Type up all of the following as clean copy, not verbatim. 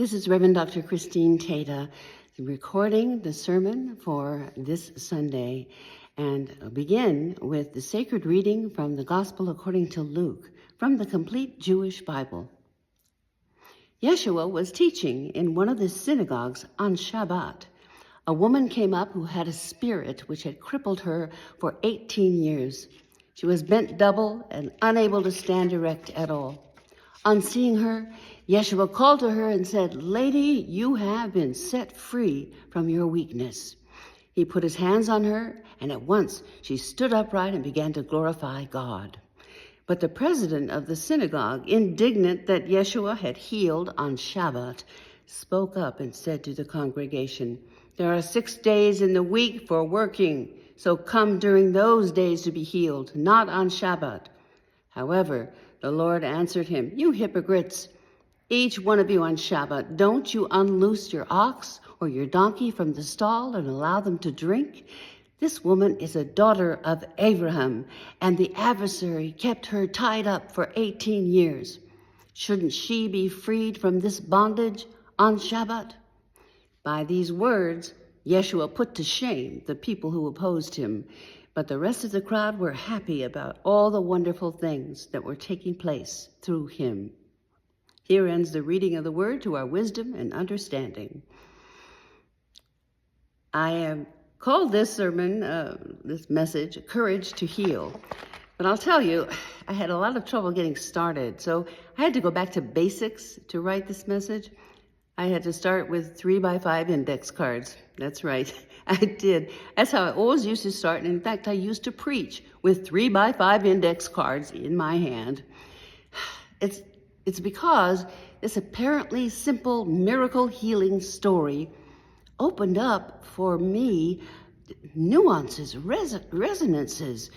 This is Reverend Dr. Christine Tata recording the sermon for this Sunday, and I'll begin with the sacred reading from the Gospel according to Luke from the Complete Jewish Bible. Yeshua was teaching in one of the synagogues on Shabbat. A woman came up who had a spirit which had crippled her for 18 years. She was bent double and unable to stand erect at all. On seeing her, Yeshua called to her and said, "Lady, you have been set free from your weakness." He put his hands on her, and at once she stood upright and began to glorify God. But the president of the synagogue, indignant that Yeshua had healed on Shabbat, spoke up and said to the congregation, "There are 6 days in the week for working, so come during those days to be healed, not on Shabbat." However, the Lord answered him, "You hypocrites! Each one of you on Shabbat, don't you unloose your ox or your donkey from the stall and allow them to drink? This woman is a daughter of Abraham, and the adversary kept her tied up for 18 years. Shouldn't she be freed from this bondage on Shabbat?" By these words, Yeshua put to shame the people who opposed him, but the rest of the crowd were happy about all the wonderful things that were taking place through him. Here ends the reading of the word to our wisdom and understanding. I have called this sermon, this message, Courage to Heal. But I'll tell you, I had a lot of trouble getting started, so I had to go back to basics to write this message. I had to start with 3x5 index cards. That's right, I did. That's how I always used to start. And in fact, I used to preach with 3x5 index cards in my hand. It's because this apparently simple miracle healing story opened up for me nuances, resonances,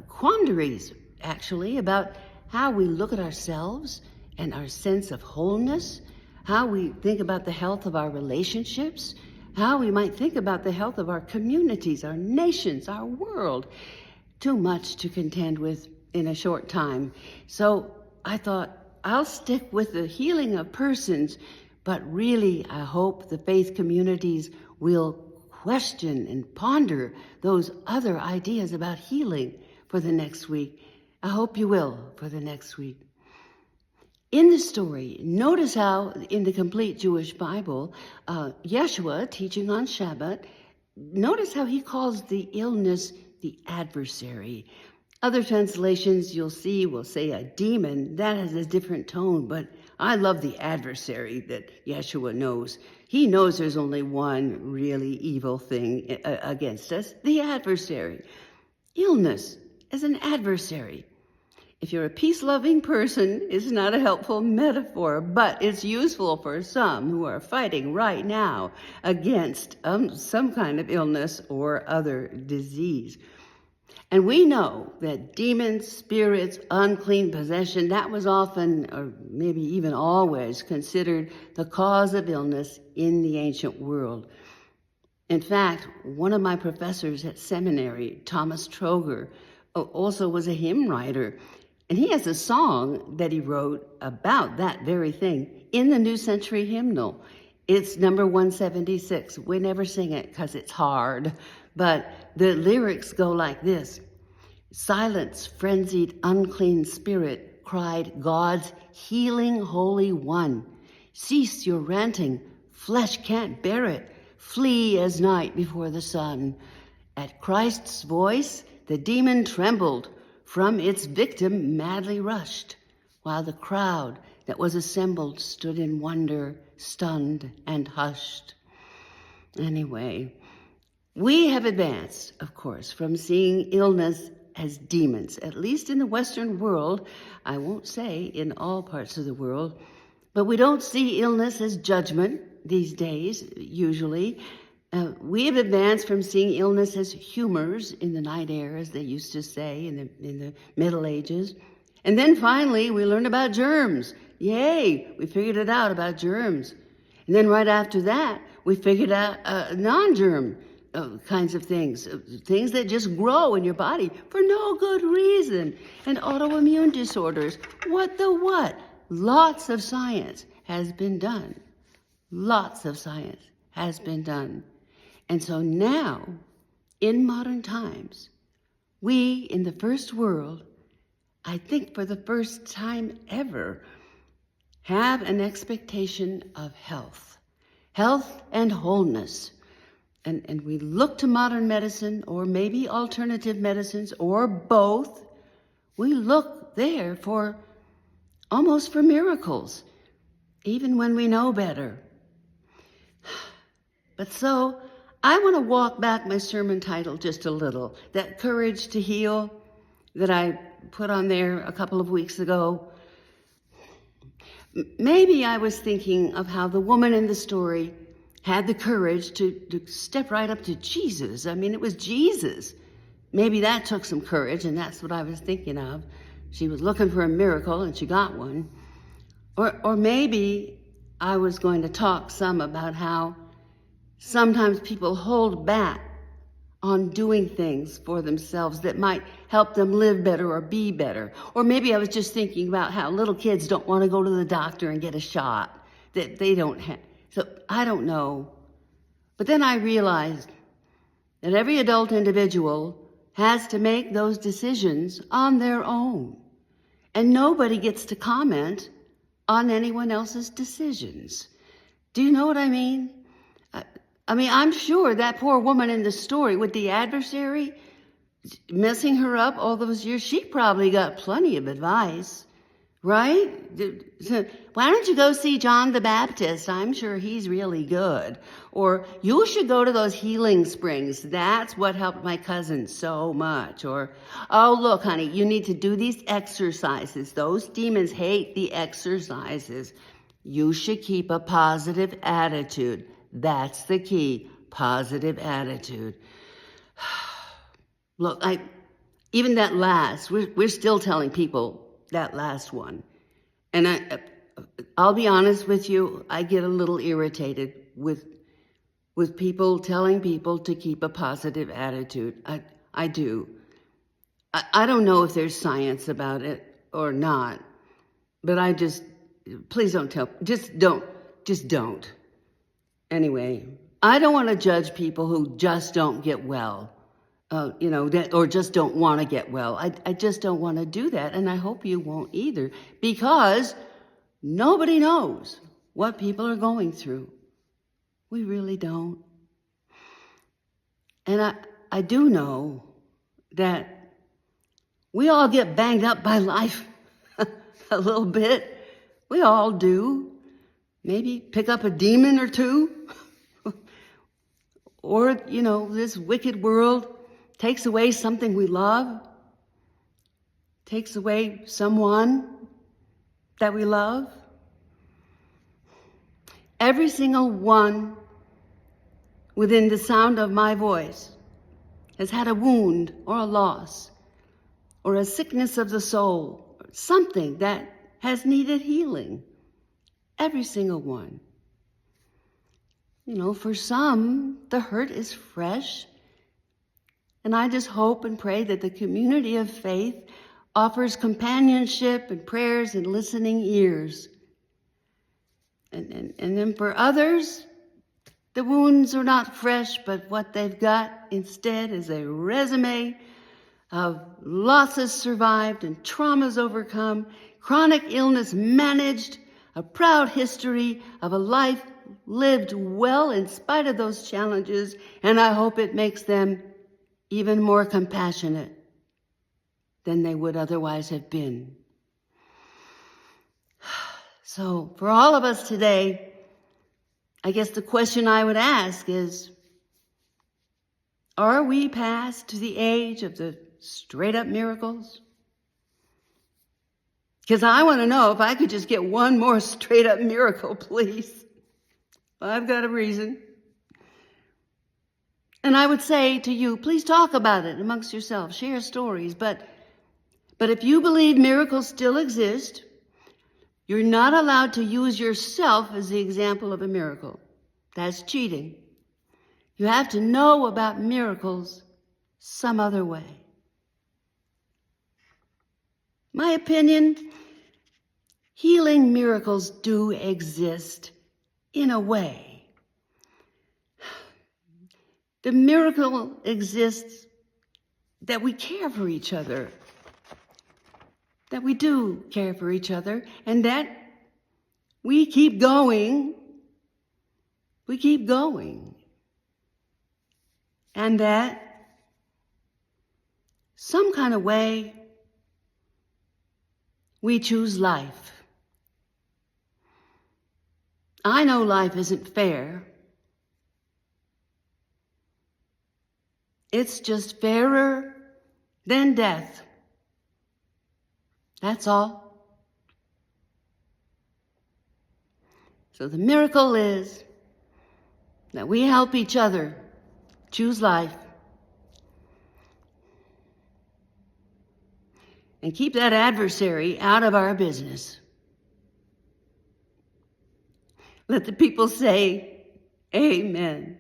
quandaries, actually, about how we look at ourselves and our sense of wholeness, how we think about the health of our relationships, how we might think about the health of our communities, our nations, our world. Too much to contend with in a short time. So I thought, I'll stick with the healing of persons, but really I hope the faith communities will question and ponder those other ideas about healing for the next week. I hope you will for the next week. In the story, notice how in the Complete Jewish Bible, Yeshua, teaching on Shabbat, notice how he calls the illness the adversary. Other translations you'll see will say a demon. That has a different tone, but I love the adversary that Yeshua knows. He knows there's only one really evil thing against us, the adversary. Illness as an adversary. If you're a peace-loving person, it's not a helpful metaphor, but it's useful for some who are fighting right now against some kind of illness or other disease. And we know that demons, spirits, unclean possession, that was often, or maybe even always, considered the cause of illness in the ancient world. In fact, one of my professors at seminary, Thomas Troger, also was a hymn writer. And he has a song that he wrote about that very thing in the New Century Hymnal. It's number 176. We never sing it because it's hard, but the lyrics go like this. "Silence, frenzied, unclean spirit, cried God's healing Holy One. Cease your ranting, flesh can't bear it. Flee as night before the sun." At Christ's voice, the demon trembled, from its victim madly rushed, while the crowd that was assembled stood in wonder, stunned and hushed. Anyway, we have advanced, of course, from seeing illness as demons, at least in the Western world. I won't say in all parts of the world, but we don't see illness as judgment these days, usually. We have advanced from seeing illness as humors in the night air, as they used to say in the Middle Ages. And then finally, we learned about germs. Yay, we figured it out about germs. And then right after that, we figured out non-germ kinds of things that just grow in your body for no good reason. And autoimmune disorders, what the what? Lots of science has been done lots of science has been done. And so now, in modern times, we in the first world, I think for the first time ever, have an expectation of health and wholeness. And we look to modern medicine or maybe alternative medicines or both. We look there for almost for miracles, even when we know better. But so I want to walk back my sermon title just a little, that courage to heal that I put on there a couple of weeks ago. Maybe I was thinking of how the woman in the story had the courage to step right up to Jesus. I mean, it was Jesus. Maybe that took some courage, and that's what I was thinking of. She was looking for a miracle, and she got one. Or maybe I was going to talk some about how sometimes people hold back on doing things for themselves that might help them live better or be better. Or maybe I was just thinking about how little kids don't want to go to the doctor and get a shot that they don't have. So I don't know. But then I realized that every adult individual has to make those decisions on their own. And nobody gets to comment on anyone else's decisions. Do you know what I mean? I mean, I'm sure that poor woman in the story with the adversary messing her up all those years, she probably got plenty of advice, right? Why don't you go see John the Baptist? I'm sure he's really good. Or you should go to those healing springs. That's what helped my cousin so much. Or, oh, look, honey, you need to do these exercises. Those demons hate the exercises. You should keep a positive attitude. That's the key, positive attitude. Look, even that last, we're still telling people that last one. And I'll be honest with you, I get a little irritated with people telling people to keep a positive attitude. I do. I don't know if there's science about it or not, but please don't tell, just don't. Anyway, I don't want to judge people who just don't get well, or just don't want to get well. I just don't want to do that, and I hope you won't either, because nobody knows what people are going through. We really don't. And I do know that we all get banged up by life a little bit. We all do. Maybe pick up a demon or two. Or, this wicked world takes away something we love, takes away someone that we love. Every single one within the sound of my voice has had a wound or a loss or a sickness of the soul, or something that has needed healing. Every single one. For some, the hurt is fresh. And I just hope and pray that the community of faith offers companionship and prayers and listening ears. And then for others, the wounds are not fresh, but what they've got instead is a resume of losses survived and traumas overcome, chronic illness managed, a proud history of a life lived well in spite of those challenges, and I hope it makes them even more compassionate than they would otherwise have been. So for all of us today, I guess the question I would ask is, are we past the age of the straight up miracles? Because I want to know if I could just get one more straight up miracle, please. I've got a reason. And I would say to you, please talk about it amongst yourselves, share stories. But if you believe miracles still exist, you're not allowed to use yourself as the example of a miracle. That's cheating. You have to know about miracles some other way. My opinion, healing miracles do exist in a way. The miracle exists that we care for each other, that we do care for each other, and that we keep going. We keep going. And that some kind of way we choose life. I know life isn't fair. It's just fairer than death. That's all. So the miracle is that we help each other choose life and keep that adversary out of our business. Let the people say, Amen.